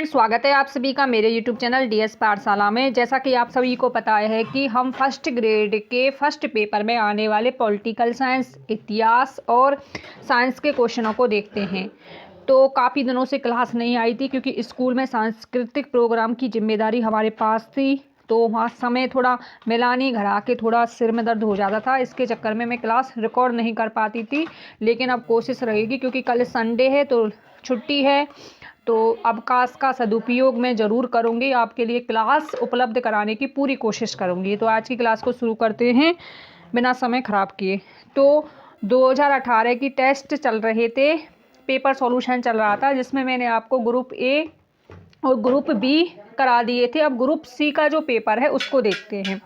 Friends, स्वागत है आप सभी का मेरे यूट्यूब चैनल डीएस पाठशाला में। जैसा कि आप सभी को पता है कि हम फर्स्ट ग्रेड के फर्स्ट पेपर में आने वाले पॉलिटिकल साइंस, इतिहास और साइंस के क्वेश्चनों को देखते हैं। तो काफ़ी दिनों से क्लास नहीं आई थी क्योंकि स्कूल में सांस्कृतिक प्रोग्राम की जिम्मेदारी हमारे पास थी, तो वहाँ समय थोड़ा मिला नहीं, घर आके थोड़ा सिर में दर्द हो जाता था। इसके चक्कर में मैं क्लास रिकॉर्ड नहीं कर पाती थी, लेकिन अब कोशिश रहेगी क्योंकि कल संडे है तो छुट्टी है, तो अवकाश का सदुपयोग मैं ज़रूर करूँगी, आपके लिए क्लास उपलब्ध कराने की पूरी कोशिश करूँगी। तो आज की क्लास को शुरू करते हैं बिना समय ख़राब किए। तो 2018 की टेस्ट चल रहे थे, पेपर सॉल्यूशन चल रहा था, जिसमें मैंने आपको ग्रुप ए और ग्रुप बी करा दिए थे। अब ग्रुप सी का जो पेपर है उसको देखते हैं।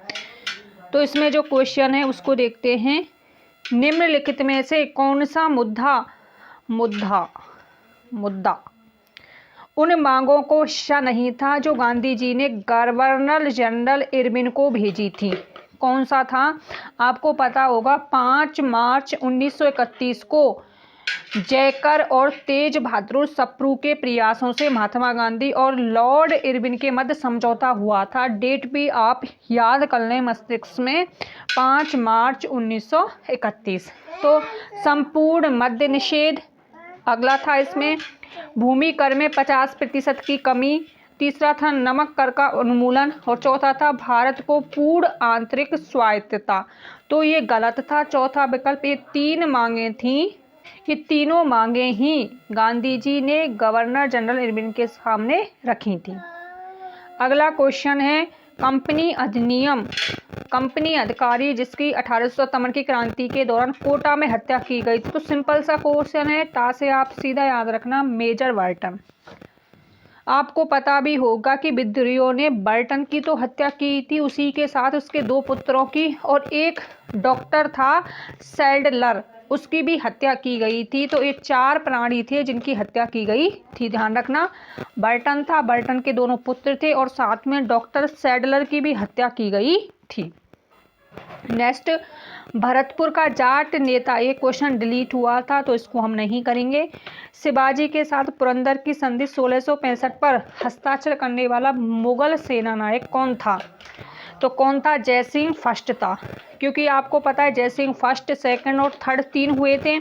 तो इसमें जो क्वेश्चन है उसको देखते हैं। निम्नलिखित में से कौन सा मुद्दा उन मांगों को हिस्सा नहीं था जो गांधी जी ने गवर्नर जनरल इरविन को भेजी थी? कौन सा था? आपको पता होगा 5 मार्च 1931 को जयकर और तेज बहादुर सप्रू के प्रयासों से महात्मा गांधी और लॉर्ड इरविन के मध्य समझौता हुआ था। डेट भी आप याद कर लें मस्तिष्क में, 5 मार्च 1931। तो संपूर्ण मद्य निषेध अगला था, इसमें भूमि कर में 50% की कमी, तीसरा था नमक कर का उन्मूलन और चौथा था भारत को पूर्ण आंतरिक स्वायत्तता। तो ये गलत था चौथा विकल्प। ये 3 मांगें थीं, ये तीनों मांगें ही गांधी जी ने गवर्नर जनरल इरविन के सामने रखी थी। अगला क्वेश्चन है कंपनी अधिनियम। कंपनी अधिकारी जिसकी 1857 की क्रांति के दौरान कोटा में हत्या की गई थी। तो सिंपल सा क्वेश्चन है, ता से आप सीधा याद रखना मेजर बर्टन। आपको पता भी होगा कि विद्रोहियों ने बर्टन की तो हत्या की थी, उसी के साथ उसके 2 पुत्रों की और एक डॉक्टर था सैडलर, उसकी भी हत्या की गई थी। तो ये 4 प्राणी थे जिनकी हत्या की गई थी, ध्यान रखना। बर्टन था, बर्टन के दोनों पुत्र थे और साथ में डॉक्टर सैडलर की भी हत्या की गई थी। नेक्स्ट, भरतपुर का जाट नेता, ये क्वेश्चन डिलीट हुआ था तो इसको हम नहीं करेंगे। शिवाजी के साथ पुरंदर की संधि 1665 पर हस्ताक्षर करने वाला मुगल सेना नायक कौन था? तो कौन था? जयसिंह फर्स्ट था, क्योंकि आपको पता है जयसिंह फर्स्ट, सेकंड और थर्ड 3 हुए थे।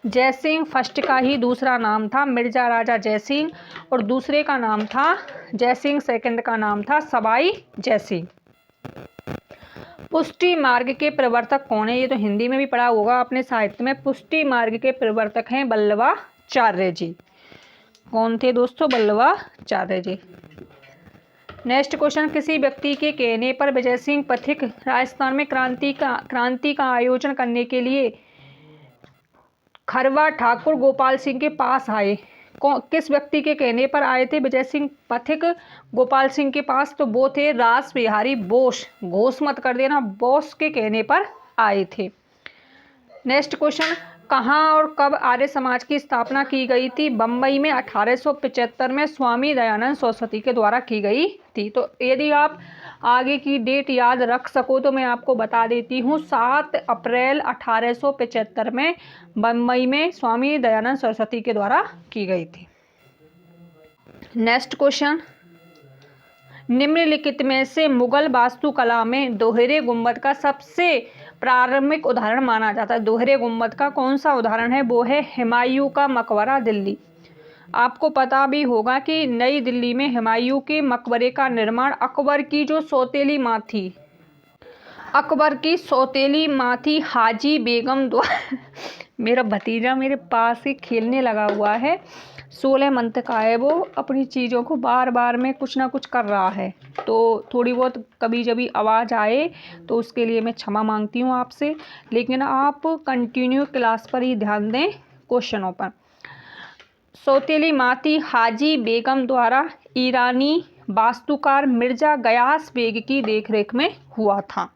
जयसिंह फर्स्ट का ही दूसरा नाम था मिर्जा राजा जयसिंह और दूसरे का नाम था जयसिंह सेकंड का नाम था सवाई जयसिंह। पुष्टि मार्ग के प्रवर्तक कौन है? ये तो हिंदी में भी पढ़ा होगा आपने साहित्य में। पुष्टि मार्ग के प्रवर्तक हैं वल्लभाचार्य जी। कौन थे दोस्तों? वल्लभाचार्य जी। नेक्स्ट क्वेश्चन, किसी व्यक्ति के कहने पर विजय सिंह पथिक राजस्थान में क्रांति का आयोजन करने के लिए खरवा ठाकुर गोपाल सिंह के पास आए। किस व्यक्ति के कहने पर आए थे विजय सिंह पथिक गोपाल सिंह के पास? तो वो थे रास बिहारी बोस, घोष मत कर देना, बोस के कहने पर आए थे। नेक्स्ट क्वेश्चन, कहाँ और कब आर्य समाज की स्थापना की गई थी? बम्बई में 1875 में स्वामी दयानंद सरस्वती के द्वारा की गई थी। तो यदि आप आगे की डेट याद रख सको तो मैं आपको बता देती हूँ, 7 अप्रैल 1875 में बम्बई में स्वामी दयानंद सरस्वती के द्वारा की गई थी। नेक्स्ट क्वेश्चन, निम्नलिखित में से मुगल वास्तुकला में दोहरे गुंबद का सबसे प्रारंभिक उदाहरण माना जाता है? दोहरे गुंबद का कौन सा उदाहरण है? वो है हुमायूं का मकबरा, दिल्ली। आपको पता भी होगा कि नई दिल्ली में हुमायूं के मकबरे का निर्माण अकबर की जो सौतेली माँ थी, अकबर की सौतेली माँ थी हाजी बेगम द्वारा मेरा भतीजा मेरे पास ही खेलने लगा हुआ है, 16 मंथ का है, वो अपनी चीज़ों को बार बार में कुछ ना कुछ कर रहा है, तो थोड़ी बहुत कभी जभी आवाज़ आए तो उसके लिए मैं क्षमा मांगती हूँ आपसे, लेकिन आप कंटिन्यू क्लास पर ही ध्यान दें क्वेश्चनों पर। सौतेली माँ थी हाजी बेगम द्वारा ईरानी वास्तुकार मिर्जा गयास बेग की देखरेख में हुआ था।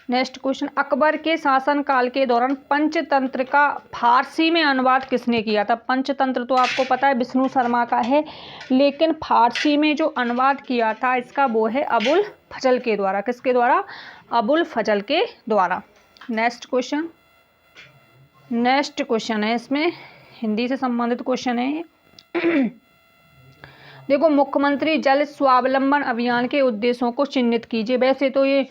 नेक्स्ट क्वेश्चन, अकबर के शासनकाल के दौरान पंचतंत्र का फारसी में अनुवाद किसने किया था? पंचतंत्र तो आपको पता है विष्णु शर्मा का है, लेकिन फारसी में जो अनुवाद किया था इसका वो है अबुल फजल के द्वारा। किसके द्वारा? अबुल फजल के द्वारा। नेक्स्ट क्वेश्चन है, इसमें हिंदी से संबंधित क्वेश्चन है। देखो, मुख्यमंत्री जल स्वावलंबन अभियान के उद्देश्यों को चिन्हित कीजिए। वैसे तो ये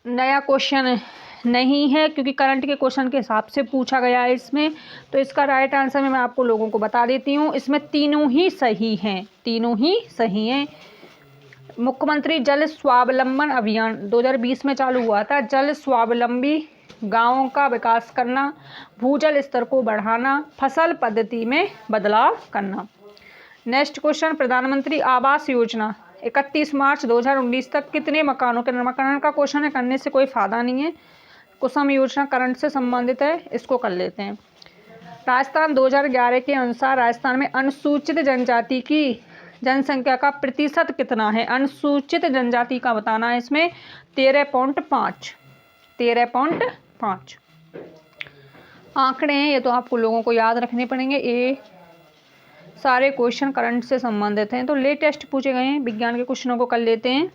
नया क्वेश्चन नहीं है, क्योंकि करंट के क्वेश्चन के हिसाब से पूछा गया है इसमें। तो इसका राइट आंसर मैं आपको लोगों को बता देती हूँ, इसमें तीनों ही सही हैं, तीनों ही सही हैं। मुख्यमंत्री जल स्वावलंबन अभियान 2020 में चालू हुआ था। जल स्वावलंबी गांवों का विकास करना, भूजल स्तर को बढ़ाना, फसल पद्धति में बदलाव करना। नेक्स्ट क्वेश्चन, प्रधानमंत्री आवास योजना 31 मार्च 2019 तक कितने मकानों के निर्माण का क्वेश्चन है, करने से कोई फायदा नहीं है। कुसुम योजना करंट से संबंधित है, इसको कर लेते हैं। राजस्थान 2011 के अनुसार राजस्थान में अनुसूचित जनजाति की जनसंख्या का प्रतिशत कितना है? अनुसूचित जनजाति का बताना है इसमें 13.5 आंकड़े हैं, ये तो आपको लोगों को याद रखने पड़ेंगे। ये सारे क्वेश्चन करंट से संबंधित हैं, तो लेटेस्ट पूछे गए हैं। विज्ञान के क्वेश्चनों को कर लेते हैं।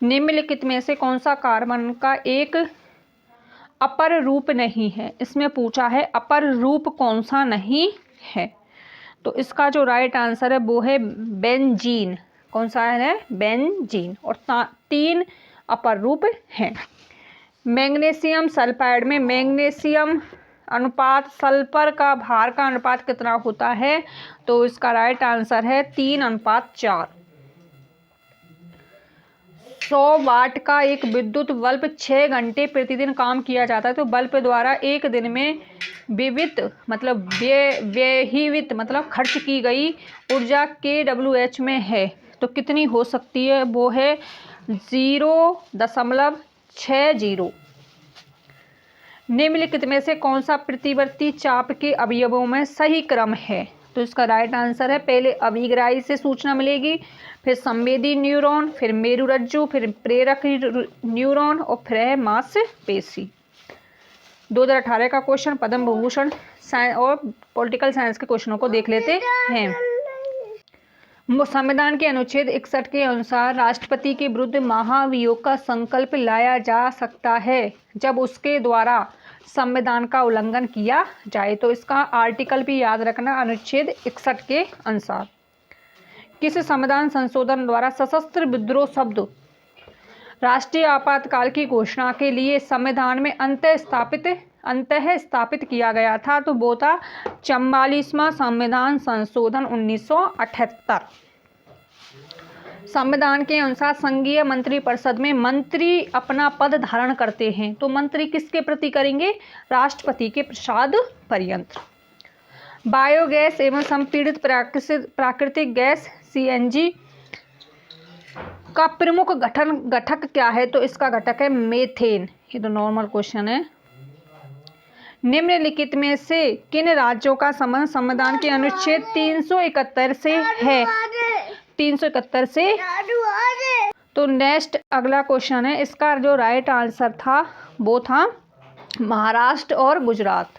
निम्नलिखित में से कौन सा कार्बन का एक अपर रूप नहीं है? इसमें पूछा है अपर रूप कौन सा नहीं है, तो इसका जो राइट आंसर है वो है बेंजीन। कौन सा है? बेंजीन। और 3 अपर रूप हैं। मैग्नीशियम सल्फाइड में मैग्नीशियम अनुपात सल्फर का भार का अनुपात कितना होता है? तो इसका राइट आंसर है 3:4। 100 वाट का एक विद्युत बल्ब 6 घंटे प्रतिदिन काम किया जाता है, तो बल्ब द्वारा एक दिन में व्ययित मतलब खर्च की गई ऊर्जा kWh में है, तो कितनी हो सकती है? वो है 0.60। निम्नलिखित में से कौन सा प्रतिवर्ती चाप के अवयवों में सही क्रम है? तो इसका राइट आंसर है, पहले अभिग्राही से सूचना मिलेगी, फिर संवेदी न्यूरॉन, फिर मेरुरज्जु, फिर प्रेरक न्यूरॉन और फिर है मांसपेशी। 2018 का क्वेश्चन पद्म विभूषण और पॉलिटिकल साइंस के क्वेश्चनों को देख लेते हैं। संविधान के अनुच्छेद 61 के अनुसार राष्ट्रपति के विरुद्ध महाभियोग का संकल्प लाया जा सकता है जब उसके द्वारा संविधान का उल्लंघन किया जाए, तो इसका आर्टिकल भी याद रखना, अनुच्छेद 61 के अनुसार। किस संविधान संशोधन द्वारा सशस्त्र विद्रोह शब्द राष्ट्रीय आपातकाल की घोषणा के लिए संविधान में अंतः स्थापित किया गया था? तो वो था 44वां संविधान संशोधन 1978। संविधान के अनुसार संघीय मंत्रिपरिषद में मंत्री अपना पद धारण करते हैं, तो मंत्री किसके प्रति करेंगे? राष्ट्रपति के प्रसाद पर्यंत। बायोगैस एवं संपीड़ित प्राकृतिक गैस CNG का प्रमुख घटक क्या है? तो इसका घटक है मीथेन। ये तो नॉर्मल क्वेश्चन है। निम्नलिखित में से किन राज्यों का संबंध संविधान के अनुच्छेद 371 से है? 371 से। तो नेक्स्ट अगला क्वेश्चन है, इसका जो राइट आंसर था वो था महाराष्ट्र और गुजरात।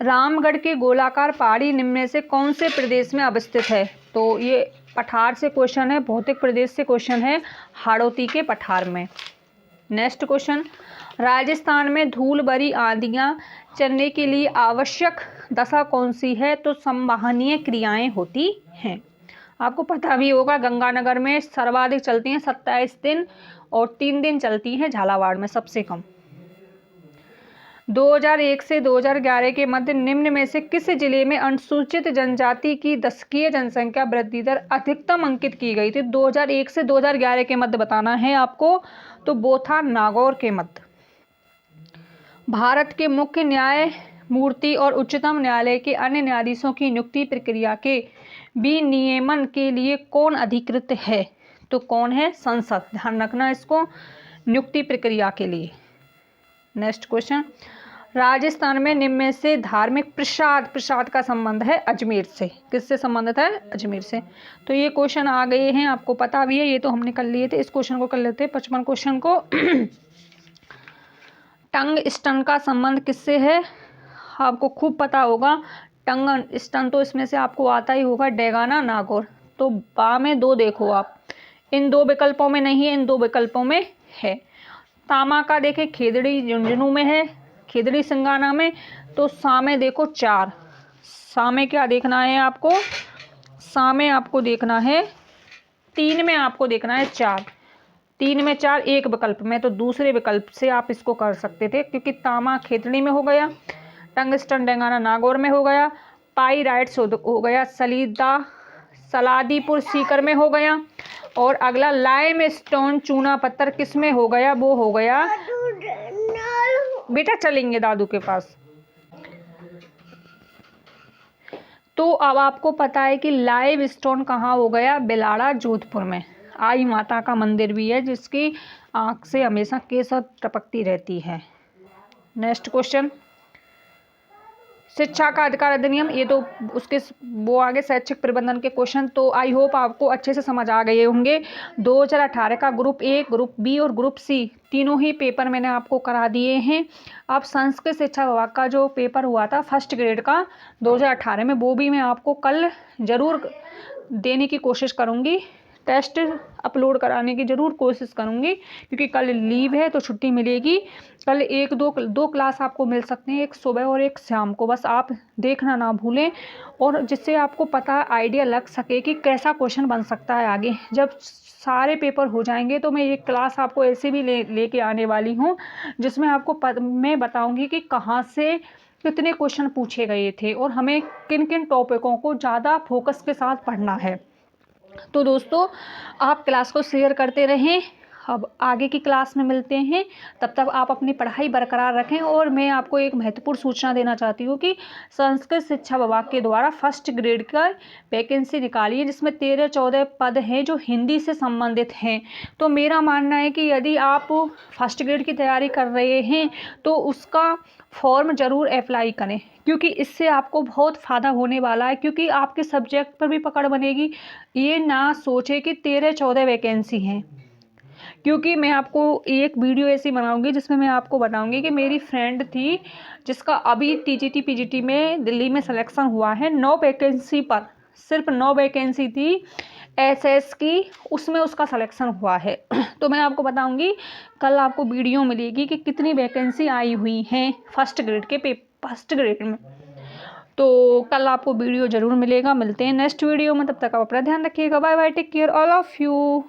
रामगढ़ के गोलाकार पहाड़ी निम्न में से कौन से प्रदेश में अवस्थित है? तो ये पठार से क्वेश्चन है, भौतिक प्रदेश से क्वेश्चन है, हाड़ौती के पठार में। नेक्स्ट क्वेश्चन, राजस्थान में धूल भरी आंधियां चलने के लिए आवश्यक दशा कौन सी है? तो संवहनीय क्रियाएं होती हैं। आपको पता भी होगा गंगानगर में सर्वाधिक चलती हैं 27 दिन और 3 दिन चलती हैं झालावाड़ में सबसे कम। 2001 से 2011 के मध्य निम्न में से किस जिले में अनुसूचित जनजाति की दशकीय जनसंख्या वृद्धि दर अधिकतम अंकित की गई थी? 2001 से 2011 के मध्य बताना है आपको, तो वो था नागौर के मध्य। भारत के मुख्य न्यायमूर्ति और उच्चतम न्यायालय के अन्य न्यायाधीशों की नियुक्ति प्रक्रिया के विनियमन के लिए कौन अधिकृत है? तो कौन है? संसद। ध्यान रखना इसको, नियुक्ति प्रक्रिया के लिए। नेक्स्ट क्वेश्चन, राजस्थान में निम्न में से धार्मिक प्रसाद का संबंध है अजमेर से। किससे संबंधित है? अजमेर से। तो ये क्वेश्चन आ गए हैं, आपको पता भी है, ये तो हमने कर लिए थे। इस क्वेश्चन को कर लेते हैं, 55 क्वेश्चन को। टंगस्टन का संबंध किससे है? आपको खूब पता होगा। टंगस्टन तो इसमें से आपको आता ही होगा, डेगाना नागौर। तो बा में 2 देखो आप, इन 2 विकल्पों में नहीं है, इन 2 विकल्पों में है। तामा का देखे खेदड़ी झुंझुनू में है, खेदड़ी सिंगाना में। तो सा में देखो 4, सामने क्या देखना है आपको, सामने आपको देखना है 3 में, आपको देखना है 4, 3 में 4 एक विकल्प में, तो दूसरे विकल्प से आप इसको कर सकते थे, क्योंकि तामा खेतड़ी में हो गया, टंगस्टन डेंगाना नागौर में हो गया, पाइराइट्स हो गया सलादीपुर सीकर में हो गया, और अगला लाइम स्टोन चूना पत्थर किस में हो गया, वो हो गया, बेटा चलेंगे दादू के पास। तो अब आपको पता है कि लाइव स्टोन कहाँ हो गया, बिलाड़ा जोधपुर में। आई माता का मंदिर भी है जिसकी आंख से हमेशा केसर टपकती रहती है। नेक्स्ट क्वेश्चन, शिक्षा का अधिकार अधिनियम, ये तो उसके वो आगे शैक्षिक प्रबंधन के क्वेश्चन, तो आई होप आपको अच्छे से समझ आ गए होंगे। 2018 का ग्रुप ए, ग्रुप बी और ग्रुप सी तीनों ही पेपर मैंने आपको करा दिए हैं। अब संस्कृत शिक्षा विभाग का जो पेपर हुआ था फर्स्ट ग्रेड का 2018 में, वो भी मैं आपको कल ज़रूर देने की कोशिश करूँगी, टेस्ट अपलोड कराने की ज़रूर कोशिश करूँगी, क्योंकि कल लीव है तो छुट्टी मिलेगी। कल दो क्लास आपको मिल सकते हैं, एक सुबह और एक शाम को, बस आप देखना ना भूलें, और जिससे आपको पता आइडिया लग सके कि कैसा क्वेश्चन बन सकता है आगे। जब सारे पेपर हो जाएंगे तो मैं एक क्लास आपको ऐसे भी लेके आने वाली हूँ, जिसमें आपको मैं बताऊँगी कि कहाँ से कितने क्वेश्चन पूछे गए थे और हमें किन किन टॉपिकों को ज़्यादा फोकस के साथ पढ़ना है। तो दोस्तों आप क्लास को शेयर करते रहें, अब आगे की क्लास में मिलते हैं, तब तक आप अपनी पढ़ाई बरकरार रखें। और मैं आपको एक महत्वपूर्ण सूचना देना चाहती हूँ कि संस्कृत शिक्षा विभाग के द्वारा फर्स्ट ग्रेड का वैकेंसी निकाली है, जिसमें 13-14 पद हैं जो हिंदी से संबंधित हैं। तो मेरा मानना है कि यदि आप फर्स्ट ग्रेड की तैयारी कर रहे हैं तो उसका फॉर्म ज़रूर अप्लाई करें, क्योंकि इससे आपको बहुत फ़ायदा होने वाला है, क्योंकि आपके सब्जेक्ट पर भी पकड़ बनेगी। ये ना सोचे कि 13-14 वैकेंसी हैं, क्योंकि मैं आपको एक वीडियो ऐसी बनाऊंगी जिसमें मैं आपको बताऊंगी कि मेरी फ्रेंड थी जिसका अभी टीजीटी पीजीटी में दिल्ली में सिलेक्शन हुआ है, 9 वैकेंसी पर, सिर्फ 9 वैकेंसी थी एसएस की, उसमें उसका सिलेक्शन हुआ है। तो मैं आपको बताऊंगी, कल आपको वीडियो मिलेगी कि कितनी वैकेंसी आई हुई हैं फर्स्ट ग्रेड में। तो कल आपको वीडियो ज़रूर मिलेगा, मिलते हैं नेक्स्ट वीडियो में, तब तक आप अपना ध्यान रखिएगा, bye bye, take care all of you.